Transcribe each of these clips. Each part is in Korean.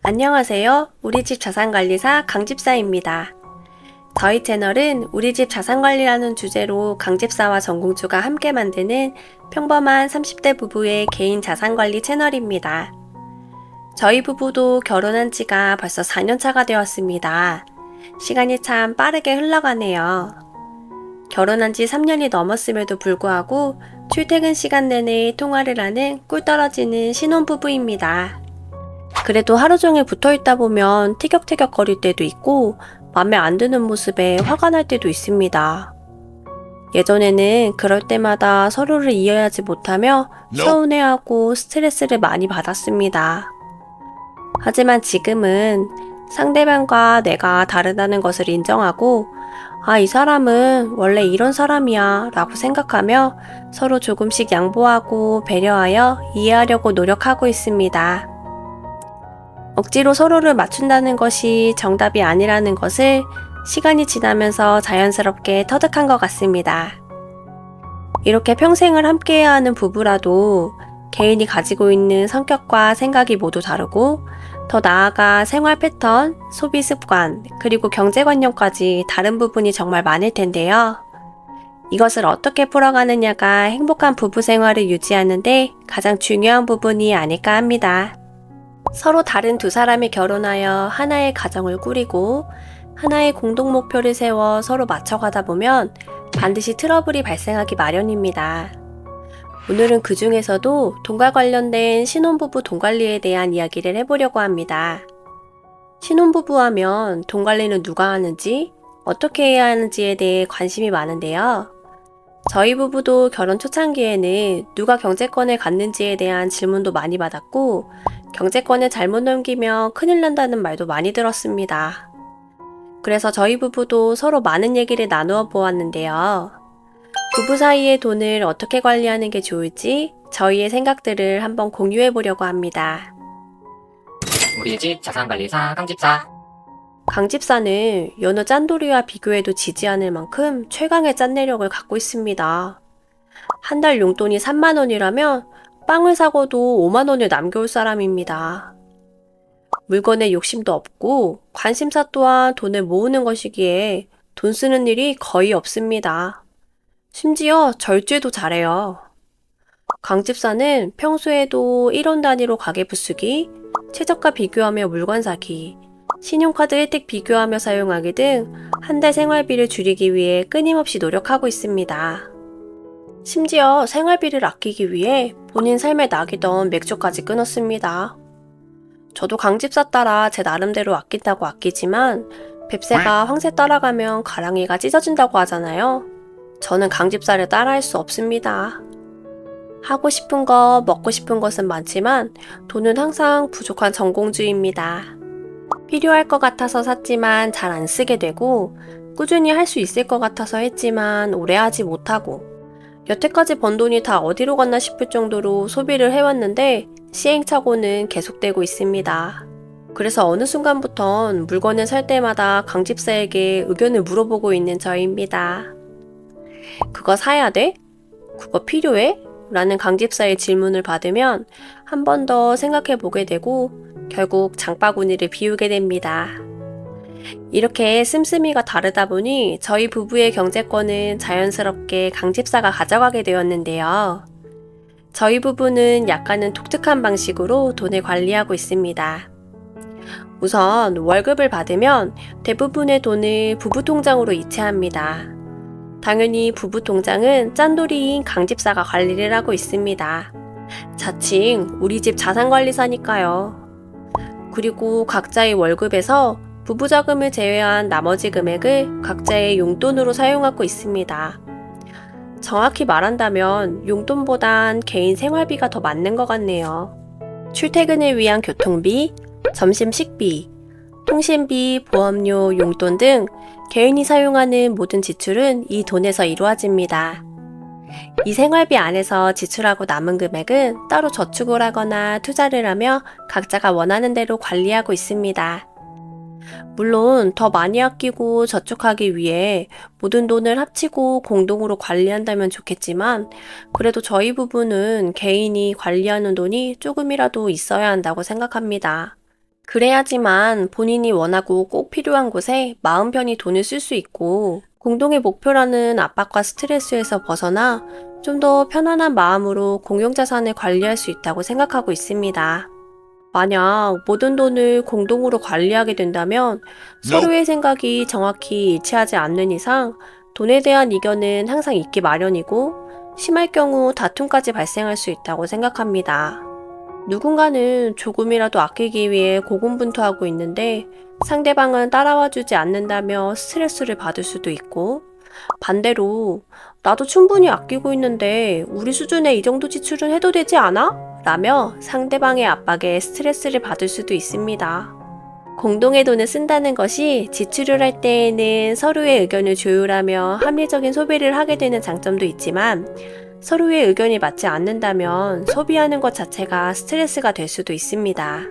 안녕하세요. 우리집 자산관리사 강집사입니다. 저희 채널은 우리집 자산관리라는 주제로 강집사와 전공주가 함께 만드는 평범한 30대 부부의 개인 자산관리 채널입니다. 저희 부부도 결혼한 지가 벌써 4년차가 되었습니다. 시간이 참 빠르게 흘러가네요. 결혼한 지 3년이 넘었음에도 불구하고 출퇴근 시간 내내 통화를 하는 꿀 떨어지는 신혼부부입니다. 그래도 하루 종일 붙어 있다 보면 티격태격 거릴 때도 있고 맘에 안 드는 모습에 화가 날 때도 있습니다. 예전에는 그럴 때마다 서로를 이해하지 못하며 서운해하고 스트레스를 많이 받았습니다. 하지만 지금은 상대방과 내가 다르다는 것을 인정하고 이 사람은 원래 이런 사람이야 라고 생각하며 서로 조금씩 양보하고 배려하여 이해하려고 노력하고 있습니다. 억지로 서로를 맞춘다는 것이 정답이 아니라는 것을 시간이 지나면서 자연스럽게 터득한 것 같습니다. 이렇게 평생을 함께해야 하는 부부라도 개인이 가지고 있는 성격과 생각이 모두 다르고 더 나아가 생활 패턴, 소비 습관, 그리고 경제관념까지 다른 부분이 정말 많을 텐데요. 이것을 어떻게 풀어가느냐가 행복한 부부 생활을 유지하는데 가장 중요한 부분이 아닐까 합니다. 서로 다른 두 사람이 결혼하여 하나의 가정을 꾸리고 하나의 공동 목표를 세워 서로 맞춰가다 보면 반드시 트러블이 발생하기 마련입니다. 오늘은 그 중에서도 돈과 관련된 신혼부부 돈관리에 대한 이야기를 해보려고 합니다. 신혼부부 하면 돈관리는 누가 하는지, 어떻게 해야 하는지에 대해 관심이 많은데요. 저희 부부도 결혼 초창기에는 누가 경제권을 갖는지에 대한 질문도 많이 받았고 경제권을 잘못 넘기면 큰일 난다는 말도 많이 들었습니다. 그래서 저희 부부도 서로 많은 얘기를 나누어 보았는데요. 부부 사이의 돈을 어떻게 관리하는 게 좋을지 저희의 생각들을 한번 공유해 보려고 합니다. 우리 집 자산관리사 강집사. 강집사는 여느 짠돌이와 비교해도 지지 않을 만큼 최강의 짠내력을 갖고 있습니다. 한 달 용돈이 3만 원이라면 빵을 사고도 5만 원을 남겨올 사람입니다. 물건에 욕심도 없고 관심사 또한 돈을 모으는 것이기에 돈 쓰는 일이 거의 없습니다. 심지어 절제도 잘해요. 강집사는 평소에도 1원 단위로 가계 부수기, 최저가 비교하며 물건 사기, 신용카드 혜택 비교하며 사용하기 등 한 달 생활비를 줄이기 위해 끊임없이 노력하고 있습니다. 심지어 생활비를 아끼기 위해 본인 삶에 낙이던 맥주까지 끊었습니다. 저도 강집사 따라 제 나름대로 아낀다고 아끼지만 뱁새가 황새 따라가면 가랑이가 찢어진다고 하잖아요. 저는 강집사를 따라할 수 없습니다. 하고 싶은 것, 먹고 싶은 것은 많지만 돈은 항상 부족한 전공주의입니다. 필요할 것 같아서 샀지만 잘 안 쓰게 되고 꾸준히 할 수 있을 것 같아서 했지만 오래 하지 못하고 여태까지 번 돈이 다 어디로 갔나 싶을 정도로 소비를 해왔는데 시행착오는 계속되고 있습니다. 그래서 어느 순간부턴 물건을 살 때마다 강집사에게 의견을 물어보고 있는 저희입니다. 그거 사야 돼? 그거 필요해? 라는 강집사의 질문을 받으면 한 번 더 생각해 보게 되고 결국 장바구니를 비우게 됩니다. 이렇게 씀씀이가 다르다 보니 저희 부부의 경제권은 자연스럽게 강집사가 가져가게 되었는데요. 저희 부부는 약간은 독특한 방식으로 돈을 관리하고 있습니다. 우선 월급을 받으면 대부분의 돈을 부부 통장으로 이체합니다. 당연히 부부 통장은 짠돌이인 강집사가 관리를 하고 있습니다. 자칭 우리 집 자산관리사니까요. 그리고 각자의 월급에서 부부 자금을 제외한 나머지 금액을 각자의 용돈으로 사용하고 있습니다. 정확히 말한다면 용돈보단 개인 생활비가 더 맞는 것 같네요. 출퇴근을 위한 교통비, 점심 식비, 통신비, 보험료, 용돈 등 개인이 사용하는 모든 지출은 이 돈에서 이루어집니다. 이 생활비 안에서 지출하고 남은 금액은 따로 저축을 하거나 투자를 하며 각자가 원하는 대로 관리하고 있습니다. 물론 더 많이 아끼고 저축하기 위해 모든 돈을 합치고 공동으로 관리한다면 좋겠지만 그래도 저희 부부는 개인이 관리하는 돈이 조금이라도 있어야 한다고 생각합니다. 그래야지만 본인이 원하고 꼭 필요한 곳에 마음 편히 돈을 쓸 수 있고 공동의 목표라는 압박과 스트레스에서 벗어나 좀 더 편안한 마음으로 공용자산을 관리할 수 있다고 생각하고 있습니다. 만약 모든 돈을 공동으로 관리하게 된다면 서로의 생각이 정확히 일치하지 않는 이상 돈에 대한 이견은 항상 있기 마련이고 심할 경우 다툼까지 발생할 수 있다고 생각합니다. 누군가는 조금이라도 아끼기 위해 고군분투하고 있는데 상대방은 따라와 주지 않는다며 스트레스를 받을 수도 있고 반대로 나도 충분히 아끼고 있는데 우리 수준에 이 정도 지출은 해도 되지 않아? 라며 상대방의 압박에 스트레스를 받을 수도 있습니다. 공동의 돈을 쓴다는 것이 지출을 할 때에는 서로의 의견을 조율하며 합리적인 소비를 하게 되는 장점도 있지만 서로의 의견이 맞지 않는다면 소비하는 것 자체가 스트레스가 될 수도 있습니다.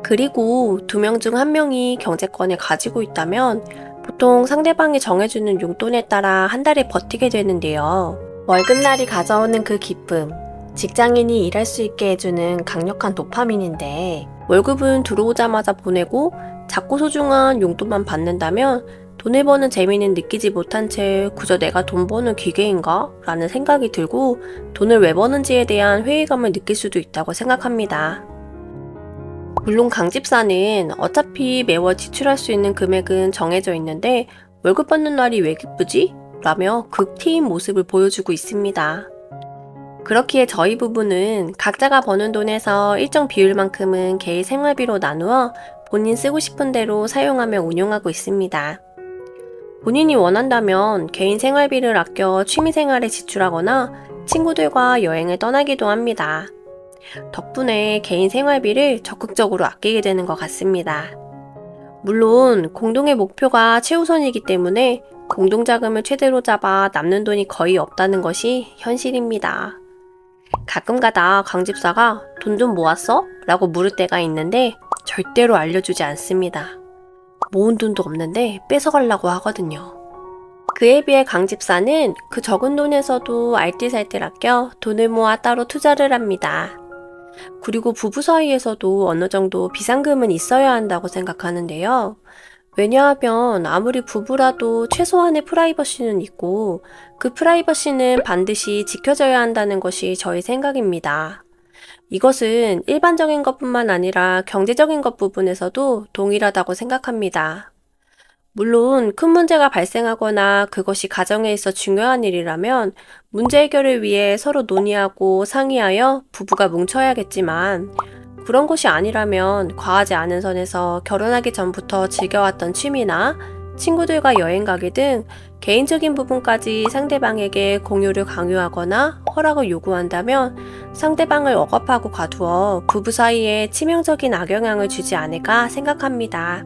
그리고 두 명 중 한 명이 경제권을 가지고 있다면 보통 상대방이 정해주는 용돈에 따라 한 달을 버티게 되는데요. 월급날이 가져오는 그 기쁨, 직장인이 일할 수 있게 해주는 강력한 도파민인데 월급은 들어오자마자 보내고 작고 소중한 용돈만 받는다면 돈을 버는 재미는 느끼지 못한 채 그저 내가 돈 버는 기계인가? 라는 생각이 들고 돈을 왜 버는지에 대한 회의감을 느낄 수도 있다고 생각합니다. 물론 강집사는 어차피 매월 지출할 수 있는 금액은 정해져 있는데 월급 받는 날이 왜 기쁘지? 라며 극티인 모습을 보여주고 있습니다. 그렇기에 저희 부부는 각자가 버는 돈에서 일정 비율만큼은 개인 생활비로 나누어 본인 쓰고 싶은 대로 사용하며 운용하고 있습니다. 본인이 원한다면 개인 생활비를 아껴 취미생활에 지출하거나 친구들과 여행을 떠나기도 합니다. 덕분에 개인 생활비를 적극적으로 아끼게 되는 것 같습니다. 물론 공동의 목표가 최우선이기 때문에 공동자금을 최대로 잡아 남는 돈이 거의 없다는 것이 현실입니다. 가끔가다 강집사가 돈 좀 모았어? 라고 물을 때가 있는데 절대로 알려주지 않습니다. 모은 돈도 없는데 뺏어가려고 하거든요. 그에 비해 강집사는 그 적은 돈에서도 알뜰살뜰 아껴 돈을 모아 따로 투자를 합니다. 그리고 부부 사이에서도 어느 정도 비상금은 있어야 한다고 생각하는데요. 왜냐하면 아무리 부부라도 최소한의 프라이버시는 있고 그 프라이버시는 반드시 지켜져야 한다는 것이 저의 생각입니다. 이것은 일반적인 것뿐만 아니라 경제적인 것 부분에서도 동일하다고 생각합니다. 물론 큰 문제가 발생하거나 그것이 가정에 있어 중요한 일이라면 문제 해결을 위해 서로 논의하고 상의하여 부부가 뭉쳐야겠지만 그런 것이 아니라면 과하지 않은 선에서 결혼하기 전부터 즐겨왔던 취미나 친구들과 여행 가기 등 개인적인 부분까지 상대방에게 공유를 강요하거나 허락을 요구한다면 상대방을 억압하고 가두어 부부 사이에 치명적인 악영향을 주지 않을까 생각합니다.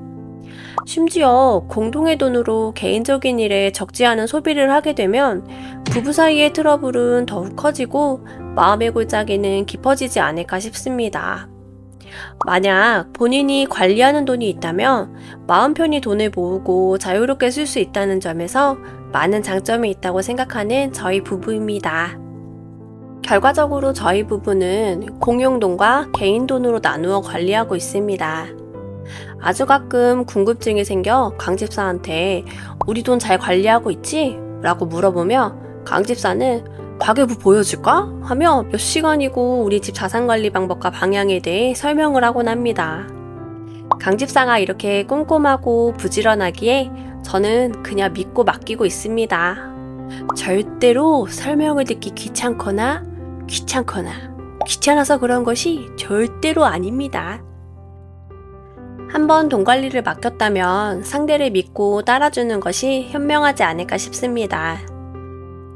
심지어 공동의 돈으로 개인적인 일에 적지 않은 소비를 하게 되면 부부 사이의 트러블은 더욱 커지고 마음의 골짜기는 깊어지지 않을까 싶습니다. 만약 본인이 관리하는 돈이 있다면 마음 편히 돈을 모으고 자유롭게 쓸 수 있다는 점에서 많은 장점이 있다고 생각하는 저희 부부입니다. 결과적으로 저희 부부는 공용돈과 개인 돈으로 나누어 관리하고 있습니다. 아주 가끔 궁금증이 생겨 강집사한테 우리 돈 잘 관리하고 있지? 라고 물어보며 강집사는 가계부 보여줄까? 하며 몇 시간이고 우리 집 자산관리 방법과 방향에 대해 설명을 하곤 합니다. 강집사가 이렇게 꼼꼼하고 부지런하기에 저는 그냥 믿고 맡기고 있습니다. 절대로 설명을 듣기 귀찮아서 그런 것이 절대로 아닙니다. 한번 돈 관리를 맡겼다면 상대를 믿고 따라주는 것이 현명하지 않을까 싶습니다.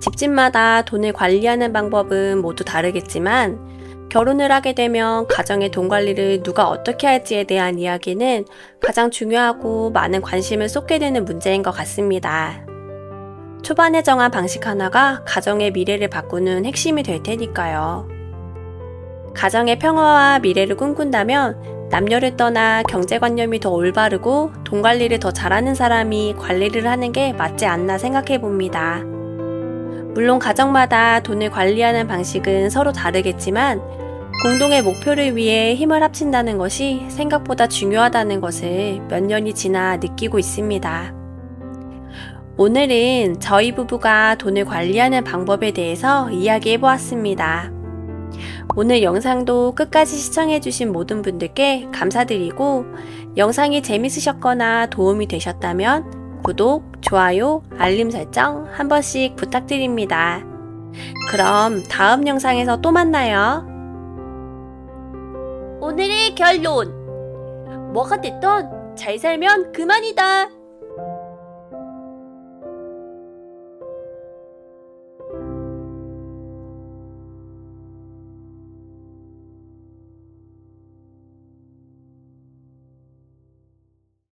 집집마다 돈을 관리하는 방법은 모두 다르겠지만 결혼을 하게 되면 가정의 돈 관리를 누가 어떻게 할지에 대한 이야기는 가장 중요하고 많은 관심을 쏟게 되는 문제인 것 같습니다. 초반에 정한 방식 하나가 가정의 미래를 바꾸는 핵심이 될 테니까요. 가정의 평화와 미래를 꿈꾼다면 남녀를 떠나 경제관념이 더 올바르고 돈 관리를 더 잘하는 사람이 관리를 하는 게 맞지 않나 생각해 봅니다. 물론 가정마다 돈을 관리하는 방식은 서로 다르겠지만 공동의 목표를 위해 힘을 합친다는 것이 생각보다 중요하다는 것을 몇 년이 지나 느끼고 있습니다. 오늘은 저희 부부가 돈을 관리하는 방법에 대해서 이야기해 보았습니다. 오늘 영상도 끝까지 시청해주신 모든 분들께 감사드리고 영상이 재밌으셨거나 도움이 되셨다면 구독, 좋아요, 알림 설정 한 번씩 부탁드립니다. 그럼 다음 영상에서 또 만나요. 오늘의 결론. 뭐가 됐던 잘 살면 그만이다.